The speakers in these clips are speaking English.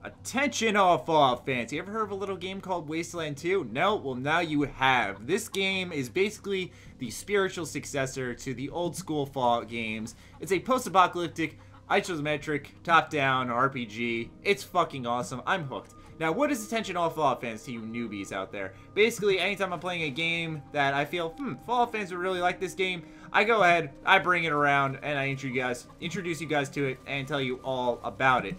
Attention all Fallout fans, you ever heard of a little game called Wasteland 2? No? Well, now you have. This game is basically the spiritual successor to the old school Fallout games. It's a post-apocalyptic, isometric, top-down RPG. It's fucking awesome. I'm hooked. Now, what is attention all Fallout fans to you newbies out there? Basically, anytime I'm playing a game that I feel, Fallout fans would really like this game, I go ahead, I bring it around, and I introduce you guys to it and tell you all about it.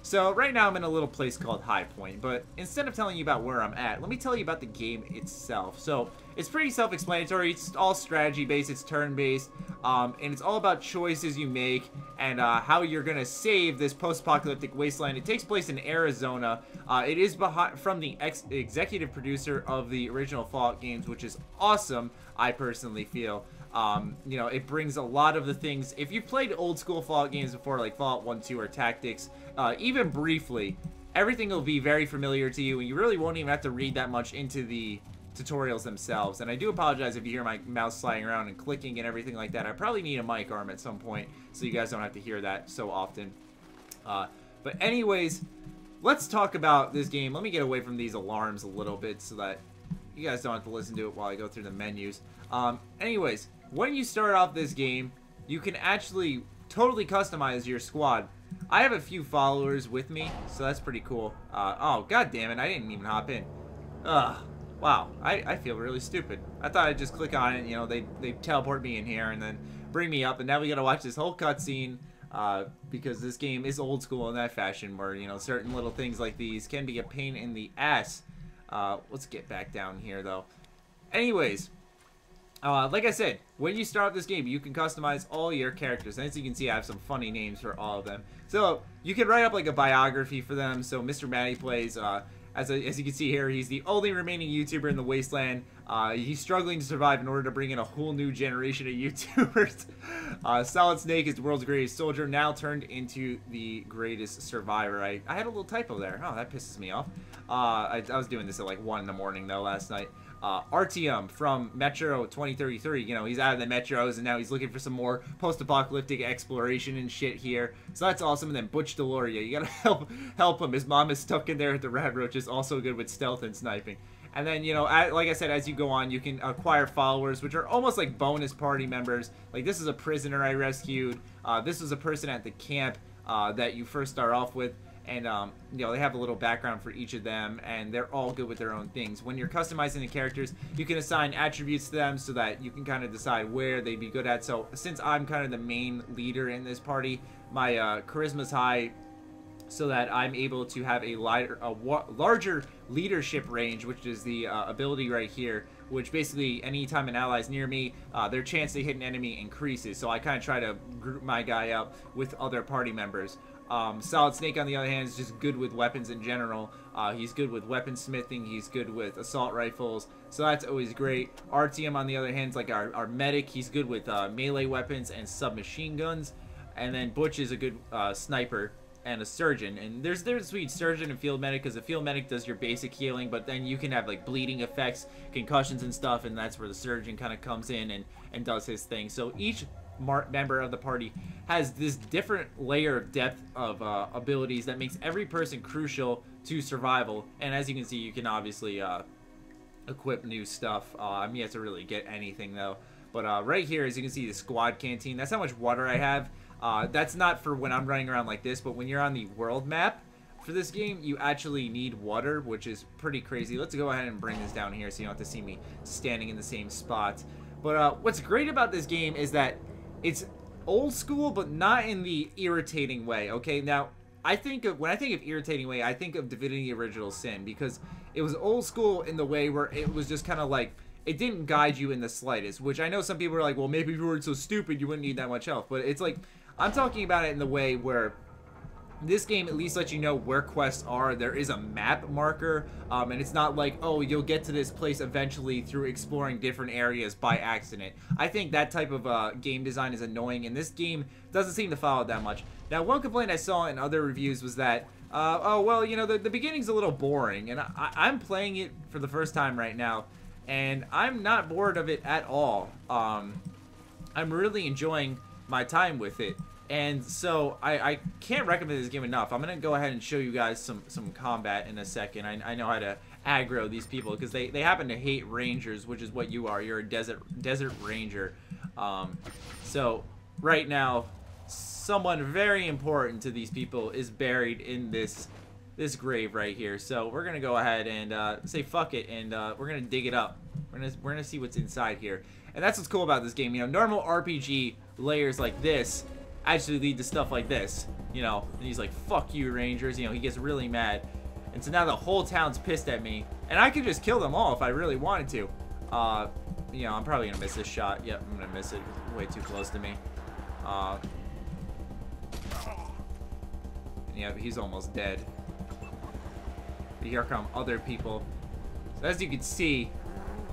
So right now I'm in a little place called High Point, but instead of telling you about where I'm at, let me tell you about the game itself. So it's pretty self-explanatory. It's all strategy-based, it's turn-based, and it's all about choices you make and how you're gonna save this post-apocalyptic wasteland. It takes place in Arizona. It is from the executive producer of the original Fallout games, which is awesome, I personally feel. You know, it brings a lot of the things. If you've played old school Fallout games before, like Fallout 1, 2, or Tactics, even briefly, everything will be very familiar to you, and you really won't even have to read that much into the tutorials themselves. And I do apologize if you hear my mouse sliding around and clicking and everything like that. I probably need a mic arm at some point, so you guys don't have to hear that so often. But anyways, let's talk about this game. Let me get away from these alarms a little bit so that you guys don't have to listen to it while I go through the menus. Anyways, when you start off this game, you can actually totally customize your squad. I have a few followers with me, so that's pretty cool. Oh, god damn it, I didn't even hop in. Ugh, wow, I feel really stupid. I thought I'd just click on it, you know, they teleport me in here and then bring me up, and now we gotta watch this whole cutscene, because this game is old school in that fashion where, you know, certain little things like these can be a pain in the ass. Let's get back down here, though. Anyways, like I said, when you start this game, you can customize all your characters. And as you can see, I have some funny names for all of them. So, you can write up like a biography for them. So, Mr. Matty plays, as you can see here, he's the only remaining YouTuber in the Wasteland. He's struggling to survive in order to bring in a whole new generation of YouTubers. Solid Snake is the world's greatest soldier, now turned into the greatest survivor. I had a little typo there. Oh, that pisses me off. I was doing this at like 1 in the morning, though, last night. Artyom from Metro 2033, you know, he's out of the Metros and now he's looking for some more post-apocalyptic exploration and shit here. So that's awesome. And then Butch Deloria, you gotta help him. His mom is stuck in there with the rat roaches, also good with stealth and sniping. And then, you know, like I said, as you go on, you can acquire followers, which are almost like bonus party members. Like, this is a prisoner I rescued. This was a person at the camp that you first start off with. And, you know, they have a little background for each of them, and they're all good with their own things. When you're customizing the characters, you can assign attributes to them so that you can kind of decide where they'd be good at. So, since I'm kind of the main leader in this party, my charisma's high, so that I'm able to have a larger leadership range, which is the ability right here, which basically, anytime an ally's near me, their chance to hit an enemy increases. So I kind of try to group my guy up with other party members. Solid Snake, on the other hand, is just good with weapons in general. He's good with weaponsmithing, he's good with assault rifles, so that's always great. Artyom, on the other hand, is like our medic. He's good with melee weapons and submachine guns. And then Butch is a good sniper and a surgeon. And there's between surgeon and field medic, because the field medic does your basic healing, but then you can have like bleeding effects, concussions and stuff, and that's where the surgeon kind of comes in and does his thing. So each member of the party has this different layer of depth of abilities that makes every person crucial to survival. And as you can see, you can obviously equip new stuff. I'm yet to really get anything though. But right here, as you can see, the squad canteen, that's how much water I have. That's not for when I'm running around like this, but when you're on the world map for this game, you actually need water, which is pretty crazy. Let's go ahead and bring this down here so you don't have to see me standing in the same spot. But what's great about this game is that it's old school, but not in the irritating way, okay? Now, when I think of irritating way, I think of Divinity Original Sin, because it was old school in the way where it was just kind of like, it didn't guide you in the slightest, which I know some people are like, well, maybe if you weren't so stupid, you wouldn't need that much health. But it's like, I'm talking about it in the way where this game at least lets you know where quests are. There is a map marker, and it's not like, oh, you'll get to this place eventually through exploring different areas by accident. I think that type of game design is annoying, and this game doesn't seem to follow it that much. Now, one complaint I saw in other reviews was that, oh, well, you know, the beginning's a little boring, and I'm playing it for the first time right now, and I'm not bored of it at all. I'm really enjoying my time with it. And so I can't recommend this game enough. I'm gonna go ahead and show you guys some combat in a second. I know how to aggro these people because they happen to hate rangers, which is what you are. You're a desert ranger. So right now, someone very important to these people is buried in this grave right here. So we're gonna go ahead and say fuck it, and we're gonna dig it up. We're gonna see what's inside here. And that's what's cool about this game. You know, normal RPG layers like this actually lead to stuff like this. You know, and he's like, fuck you, Rangers. You know, he gets really mad. And so now the whole town's pissed at me. And I could just kill them all if I really wanted to. You know, I'm probably gonna miss this shot. Yep, I'm gonna miss it. It's way too close to me. Yeah, he's almost dead. But here come other people. So as you can see,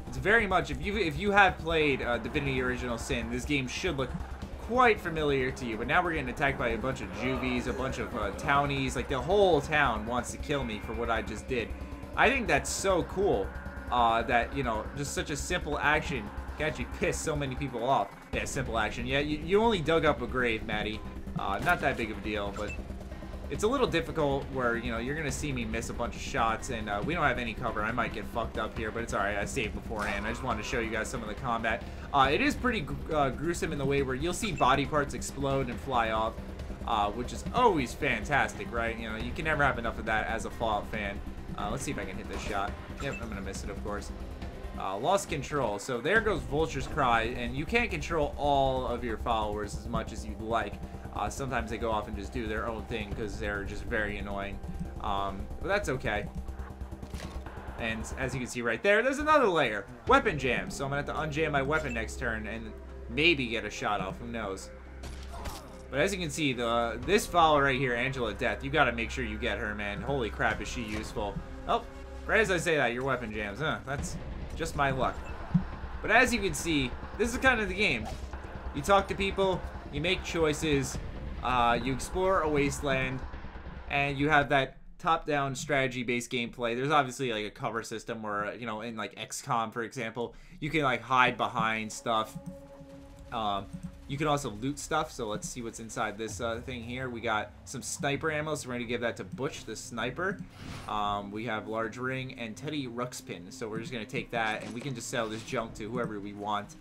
it's very much, if you have played Divinity Original Sin, this game should look quite familiar to you. But now we're getting attacked by a bunch of juvies, a bunch of townies. Like, the whole town wants to kill me for what I just did. I think that's so cool that, you know, just such a simple action can actually piss so many people off. Yeah, simple action. Yeah, you only dug up a grave, Maddie. Not that big of a deal, but it's a little difficult where, you know, you're going to see me miss a bunch of shots, and we don't have any cover. I might get fucked up here, but it's alright. I saved beforehand. I just wanted to show you guys some of the combat. It is pretty gruesome in the way where you'll see body parts explode and fly off, which is always fantastic, right? You know, you can never have enough of that as a Fallout fan. Let's see if I can hit this shot. Yep, I'm going to miss it, of course. Lost control. So there goes Vulture's Cry, and you can't control all of your followers as much as you'd like. Sometimes they go off and just do their own thing because they're just very annoying. But that's okay. And as you can see right there, there's another layer. Weapon jam. So I'm going to have to unjam my weapon next turn and maybe get a shot off. Who knows? But as you can see, this follower right here, Angela Death, you got to make sure you get her, man. Holy crap, is she useful. Oh, right as I say that, your weapon jams. That's just my luck. But as you can see, this is kind of the game. You talk to people, you make choices, you explore a wasteland, and you have that top-down strategy-based gameplay. There's obviously like a cover system where, you know, in like XCOM, for example, you can like hide behind stuff. You can also loot stuff, so let's see what's inside this thing here. We got some sniper ammo, so we're going to give that to Butch, the sniper. We have large ring and Teddy Ruxpin, so we're just going to take that, and we can just sell this junk to whoever we want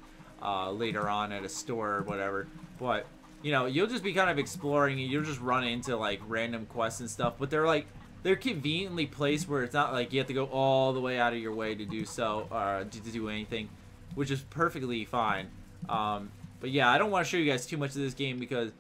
later on at a store or whatever. But, you know, you'll just be kind of exploring, and you'll just run into, like, random quests and stuff, but they're conveniently placed where it's not like you have to go all the way out of your way to do so, to do anything, which is perfectly fine. But yeah, I don't want to show you guys too much of this game because,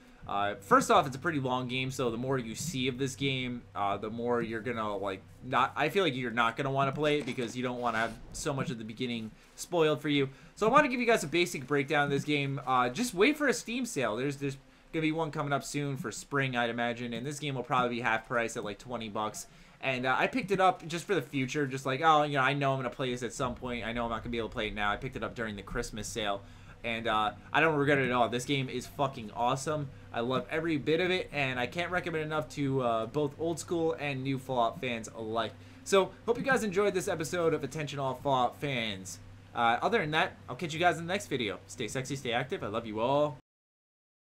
first off, it's a pretty long game, so the more you see of this game, the more you're gonna, like, I feel like you're not gonna want to play it because you don't want to have so much of the beginning spoiled for you. So I want to give you guys a basic breakdown of this game. Just wait for a Steam sale. There's gonna be one coming up soon for spring, I'd imagine, and this game will probably be half price at like 20 bucks. And I picked it up just for the future, just like, oh, you know, I know I'm gonna play this at some point. I know I'm not gonna be able to play it now. I picked it up during the Christmas sale. And I don't regret it at all. This game is fucking awesome. I love every bit of it, and I can't recommend it enough to both old school and new Fallout fans alike. So, hope you guys enjoyed this episode of Attention All Fallout fans. Other than that, I'll catch you guys in the next video. Stay sexy, stay active. I love you all.